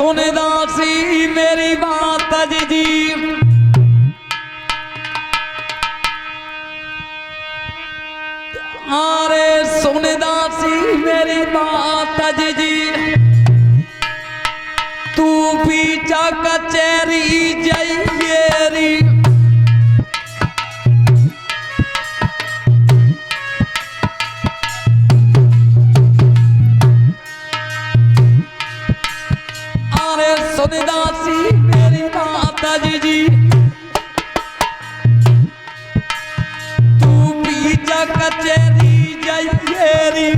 सुन दासी मेरी बात जी, अरे सुन दासी मेरी बात जी, तू पीछा कचेरी जयरी, अरे सुन दासी मेरी बात जी, तू पीछा कचेरी जयरी,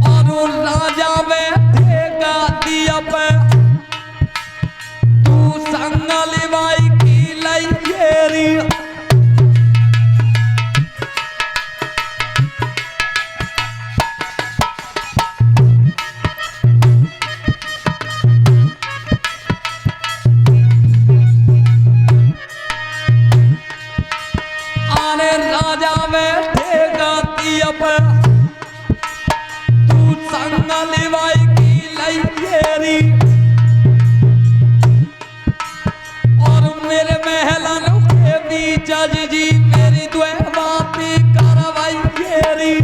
और राजा बैठेगा दिया पे, तू संगल बाई की लैरी, अरे राजा बैठेगा दिया पे, तू संगल बाई की लैरी, और मेरे महलन के बीच जी मेरी दुए बाती कार्रवाई घेरी,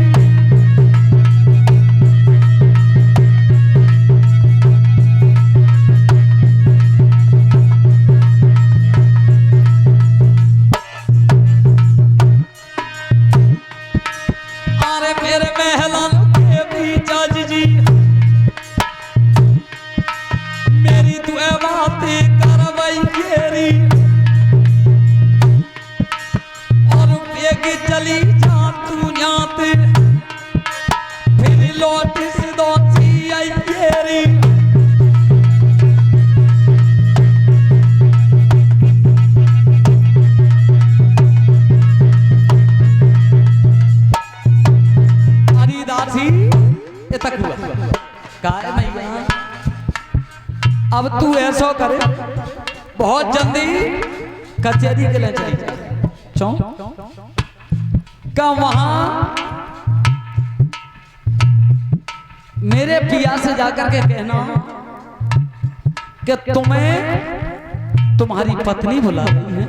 अरे मेरे महलन के बीच जी मेरी दुए बाती कार्रवाई घेरी, और बेगी चली जा तू जाते, फिर लौट दोषी आई घेरी, हरिदासी ये तक हुआ काय मैया, अब तू ऐसा करे बहुत जल्दी कचहरी के लिए चली जा, का वहां मेरे पिया से जाकर के कहना कि तुम्हें तुम्हारी पत्नी बुला रही है,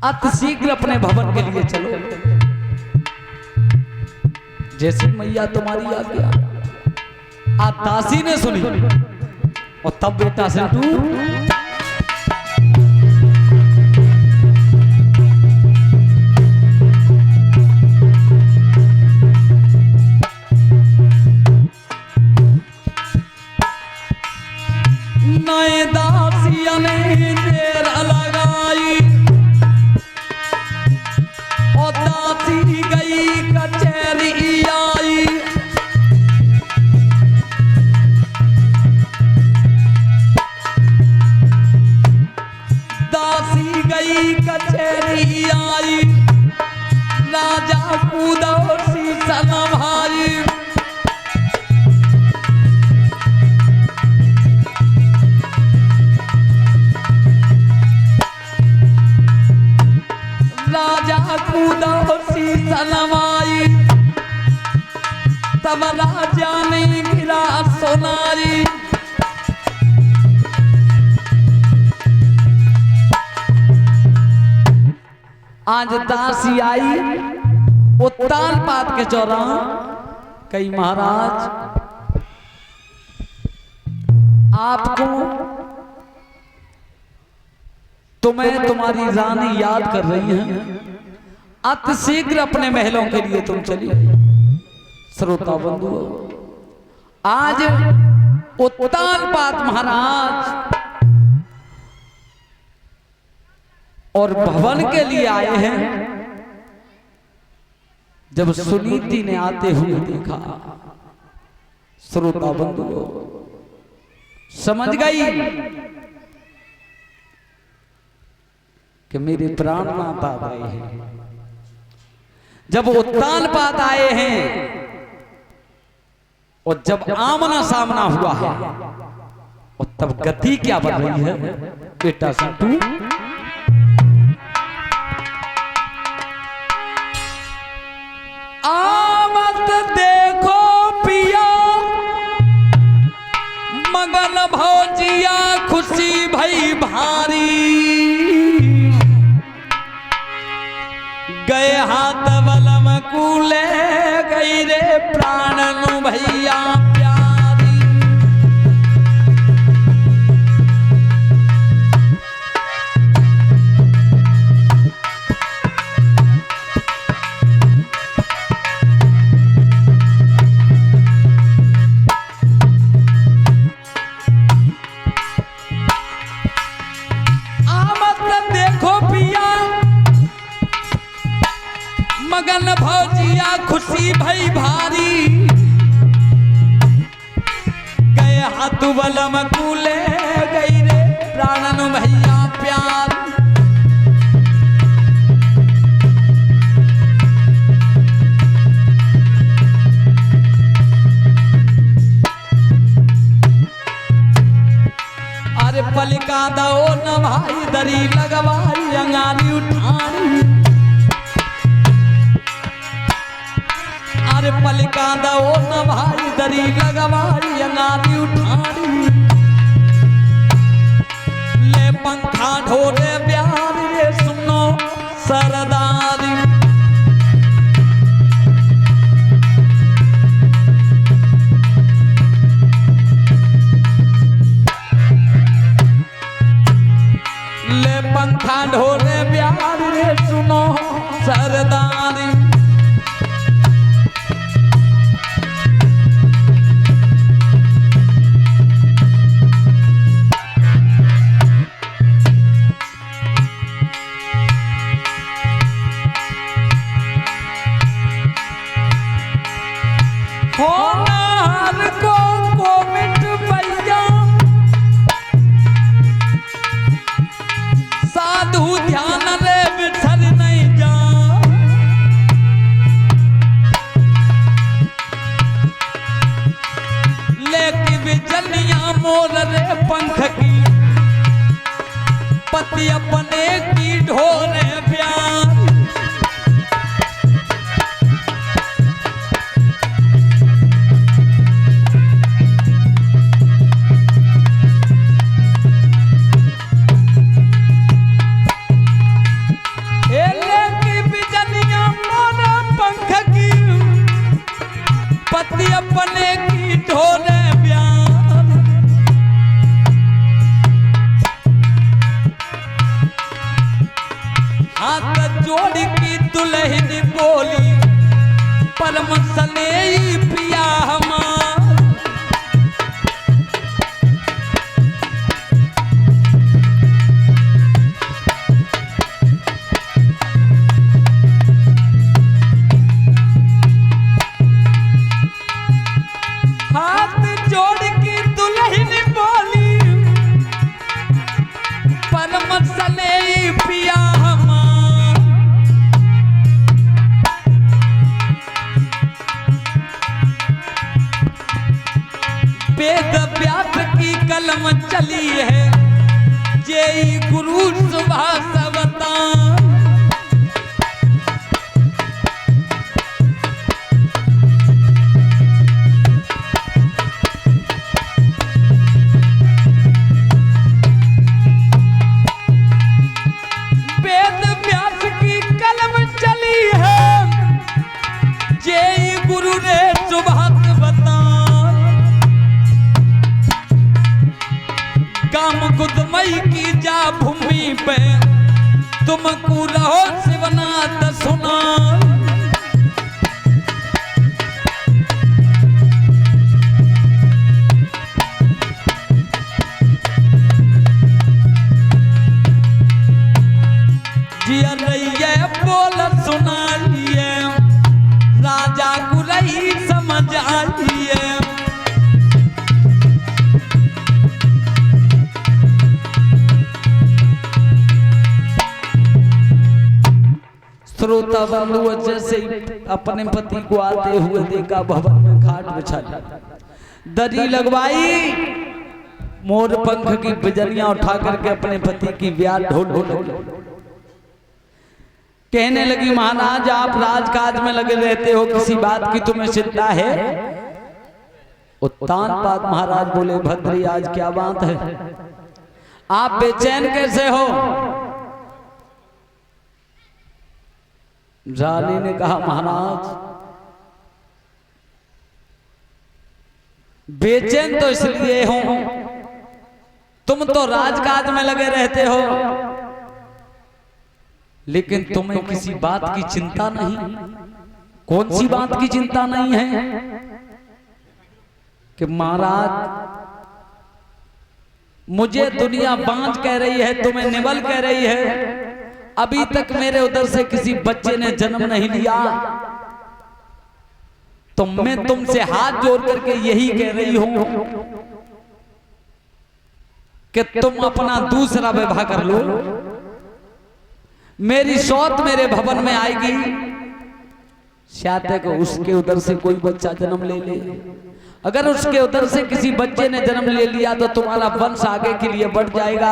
अतिशीघ्र अपने भवन के लिए चलो। जैसे मैया तुम्हारी आज्ञा। आज दासी ने सुनी और तब बेटा से तू नए दासिया ने देर लगाई और दासी गई कचहरी आई, दासी गई कचहरी आई, राजा कूदा शीशा भाई, राजा कूदा शीशा नवाई, तब राजा ने गिरा सोनारी, आज दासी आई उत्तान पात के चौराहा, कई महाराज आपको तुम्हें तुम्हारी रानी याद कर रही है, अतिशीघ्र अपने महलों के लिए तुम चलिए। श्रोता बंधु आज उत्तान पात महाराज और भवन के लिए आए हैं। जब सुनीति ने आते हुए देखा, श्रोता बंधु समझ गई कि मेरे प्राणनाथ आ गए हैं। जब उत्तान पात आए हैं और जब आमना सामना हुआ है और तब गति क्या बन रही है बेटा संतू, आमत देखो पिया मगन भौजिया खुशी भई भारी, गए हाथ बलम कूले गई रे प्राणनु भैया प्यारी। देखो पिया मगन भौजिया खुशी भई भारी, गए हाथ बलम कूले गई रे प्राणनु भैया प्यार। अरे पलिका दो न भाई दरी लगवाई अंगारी उठानी, अरे पलिका दो न भाई दरी लगवाई अंगारी उठानी, ले पंखा ढोले ब्यारी रे सुनो सरदारी। ले पंखा ढोले ब्यारी रे सुनो सरदारी। होनहार को कोमिट भैया साधु ध्यान रे बिछड़ नहीं जा, लेके बिजलियां मोर रे पंख की पति अपने की ढोरे प्यार। पति अपने की ढोले प्यार, हाथ जोड़ की दुल्हन बोली परम स्नेही पिया हमार। हाथ जोड़ की दुल्हन बोली परम स्नेही पिया हमार। वेद व्यास की कलम चली है जेई गुरु सुभाष अवतार। गुरु ने सुभाष बता काम गुदमई की जा भूमि पे तुमको रहो शिवनाथ सुना। जिया रहिए बोल सुनाइए राजा गुरई समझ आइए। श्रोता बंधु जैसे अपने पति को आते हुए देखा भवन में खाट बिछा दरी लगवाई, मोर पंख की बिजलियां उठा करके अपने पति की ब्याह ढोल ढोल कहने लगी महाराज आप राजकाज में लगे रहते हो, किसी बात की तुम्हें चिंता है? उत्तानपाद महाराज बोले, भद्री आज क्या बात है, आप बेचैन कैसे हो? रानी ने कहा, महाराज बेचैन तो इसलिए हूं, तुम तो राजकाज में लगे रहते हो, लेकिन तुम्हें किसी बात की चिंता नहीं। कौन सी बात की चिंता नहीं है? कि महाराज मुझे दुनिया बांझ कह रही है, तुम्हें निवल कह रही है, अभी तक मेरे उधर से किसी बच्चे ने जन्म नहीं लिया, तो मैं तुमसे हाथ जोड़ करके यही कह रही हूं कि तुम अपना दूसरा विवाह कर लो। मेरी सौत मेरे भवन में आएगी, शायद तक उसके उधर से कोई बच्चा जन्म ले ले। अगर उसके उधर से किसी बच्चे ने जन्म ले लिया तो तुम्हारा वंश आगे के लिए बढ़ जाएगा।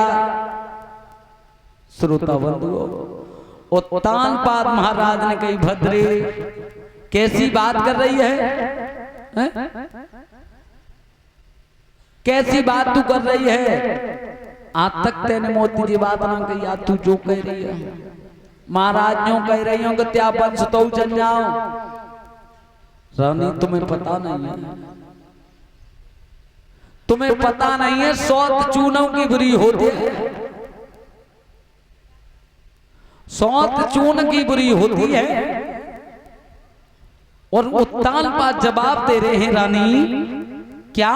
श्रोता बंधुओं, उत्तानपाद महाराज ने कही, भद्री कैसी बात कर रही है? कैसी बात तू कर रही है? आज तक तेने मोती जी बात ना कही, आज तू जो कह रही है। महाराज यूं कह रही हूं कि त्या वंश तो चल जाओ। रानी तुम्हें पता नहीं है, तुम्हें पता नहीं है, सौत चूनों की बुरी होती है, सौत चून की बुरी होती है। और उत्तानपाद जवाब दे रहे हैं, रानी क्या?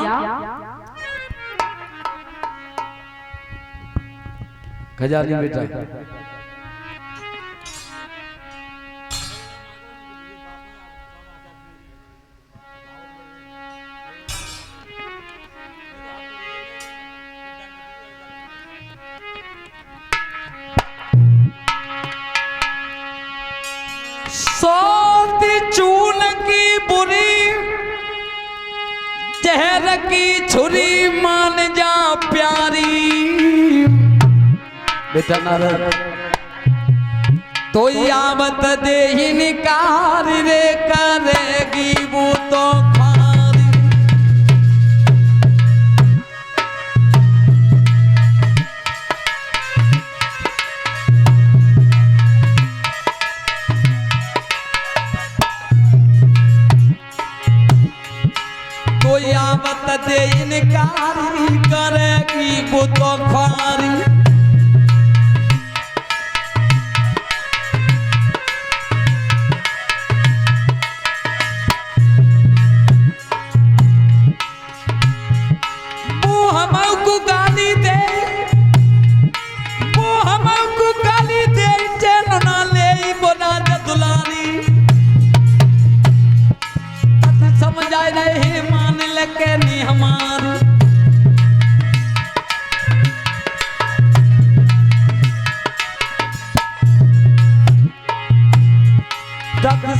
खजानी बेटा, सौत चून की बुरी, जहर की छुरी मान जा प्यारी। बेटा नारद तो यावत दे ही निकार रे, करेगी वो तो खारी। तो यावत दे ही निकार करेगी वो तो खारी।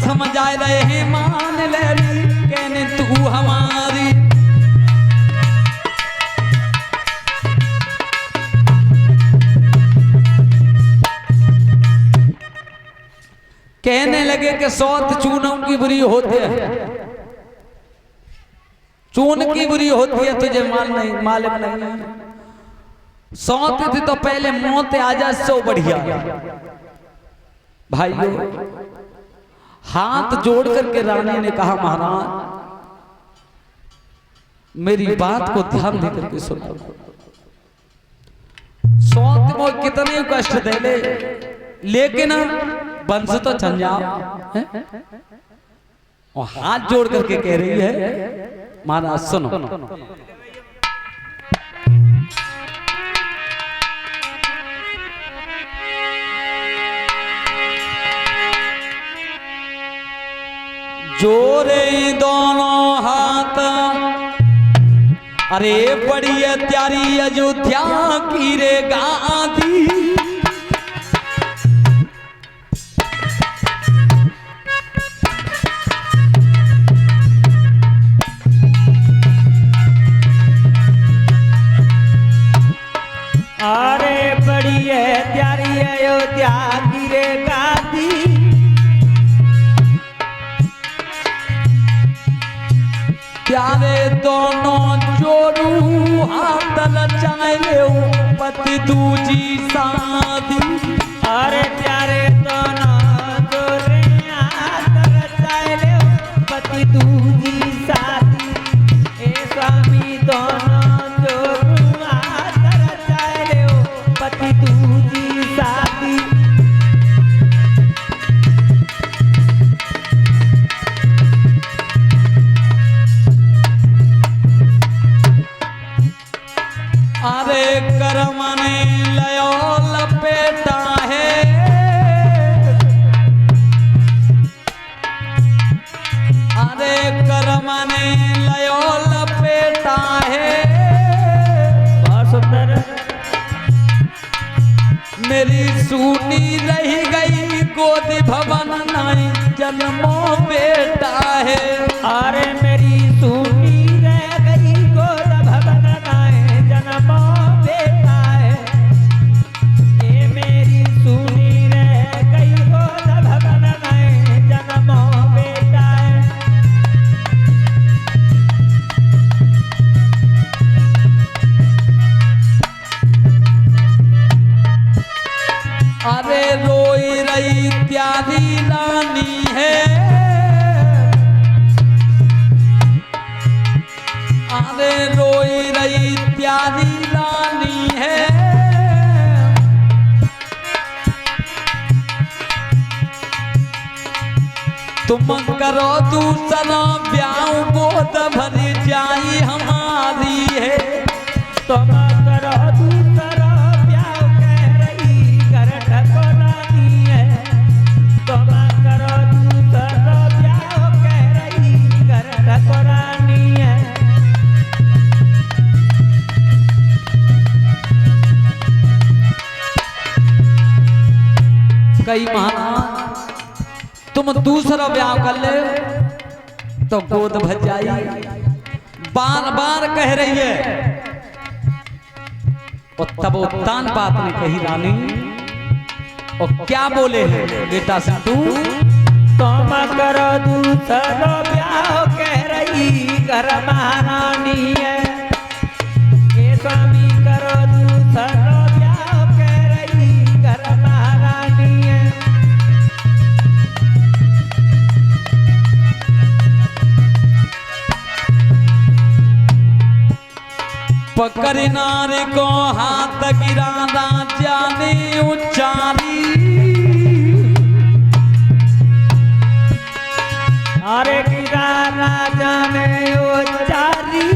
समझ आए रहे मान ले कहने तू हमारी। कहने लगे कि सौत चूनों की बुरी होती है, चून की बुरी होती है, तुझे मालूम नहीं है। सौत थी तो पहले मौत आ जाए सो बढ़िया। भाइयों हाथ जोड़ करके रानी ने कहा, महाराज मेरी बात को ध्यान दे करके सुनो। सौत को कितने कष्ट दे ले, लेकिन वंश तो चल जाओ। और हाथ जोड़ करके कह रही है, महाराज सुनो। जोरे दोनों हाथ, अरे बड़ी प्यारी अयोध्या की रे गादी। अरे बड़ी प्यारी अयोध्या की रे गादी। प्यारे दोनों जोड़ू हाथ लचाए पति दूजी शादी। अरे प्यारे दोनों जोड़े हाथ रचाए ले पति दूजी शादी। ए स्वामी दोनों जोड़ू हाथ रचाए ले पति दूजी शादी। अरे करमने लयो लपेटा है अरे करमने लयो लपेटा है। बहुत सुंदर। मेरी सूनी रही गई गोद भवन नहीं जन्मो बेटा है। अरे मेरी सूनी रह गई गोद भवन नाए जन्मो बेटा है। ये मेरी सूनी रह गई गोद भवन नाए जन्मो बेटा है। अरे रोई रही त्यागी रानी है अरे रोई रही त्यागी रानी है। तुम करो दूसरा ब्याह गोद भर जाई हमारी है। तुम करो दूसरा ब्याह कह रही कर ठकुरानी है। तुम करो दूसरा ब्याह कह रही कर ठकुरानी है। कई महाराज तुम दूसरा ब्याह कर ले तो गोद भर जाई। बार बार कह रही है और तब वो तान बात ने कही रानी और क्या बोले हैं बेटा सिंधु। तुम करो दूसरा ब्याह कह रही कर महारानी है। ए स्वामी करो दूसरा ब्याह कह रही कर महारानी है। पकड़ नारी को हाथ गिराना जाने उचारी। अरे गिरा राजा में उचारी।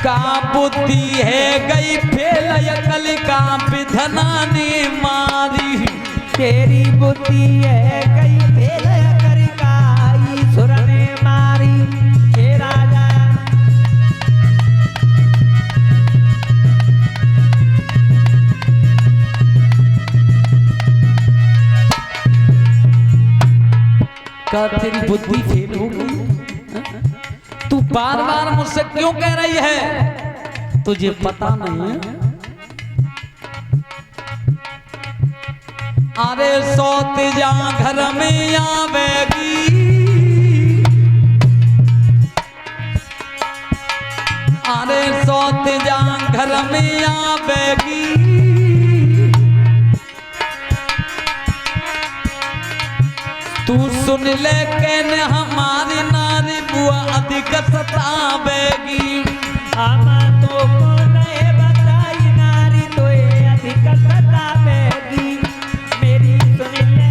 का बुद्धि है गई फेल अकल का विधना ने मारी। तेरी बुद्धि है गई फेल कर का ईश्वर ने मारी। हे राजा का तेरी बुद्धि फेल हो गई। तू बार बार मुझसे क्यों कह रही है तुझे पता नहीं है। अरे सौत जा घर में आवेगी अरे सौत जा घर में आवेगी। तू सुन ले कहने हमारी नारी बुआ अधिक सतावेगी। आमा तो को नहीं बताई नारी तो ये अधिक सतावेगी। मेरी सुन ले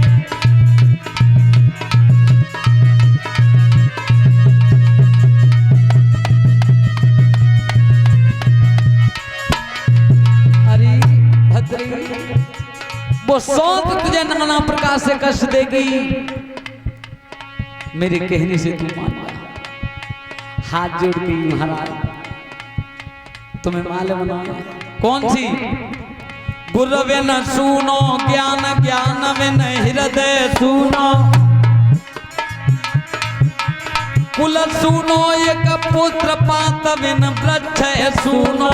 अरे भद्री वो सौत तुझे नाना प्रकार से कष्ट देगी। मेरे कहने से तू मान जा। हाथ जोड़ के महाराज तुम्हें मालूम बना कौन सी। गुरवे न सुनो ज्ञान ज्ञान में न हृदय सुनो। कुल सुनो एक पुत्र पात बिन वृक्ष सुनो।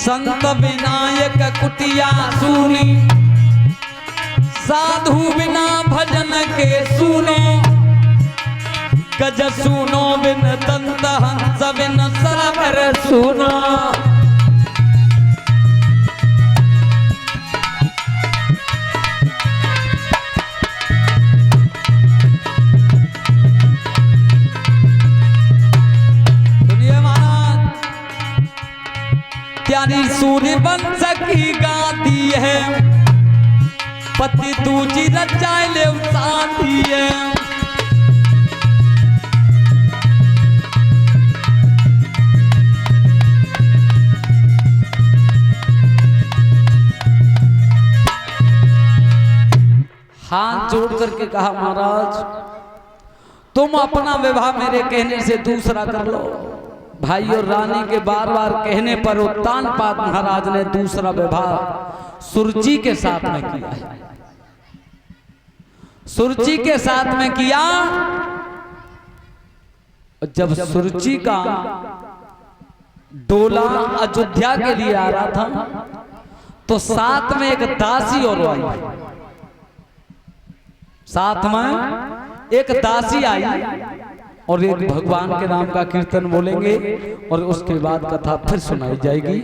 संत विनायक कुटिया सुनी, साधु बिना भजन के सुनो, गज सुनो बिन दंत हंस बिन सरवर सुनो। प्यारी सूर्य वंश की गाती है, पति दूजी रचाए ले शादी है। हाथ जोड़ करके कहा महाराज तुम अपना विवाह मेरे कहने से दूसरा कर लो। भाई और रानी के बार बार कहने पर उत्तानपाद महाराज ने दूसरा विवाह सुरुचि के साथ में किया है। सुरुचि के साथ में किया। जब सुरुचि का डोला अयोध्या के लिए आ रहा था तो साथ में एक दासी और आई, साथ में एक दासी आई और एक भगवान के नाम का कीर्तन बोलेंगे और उसके बाद कथा फिर सुनाई जाएगी।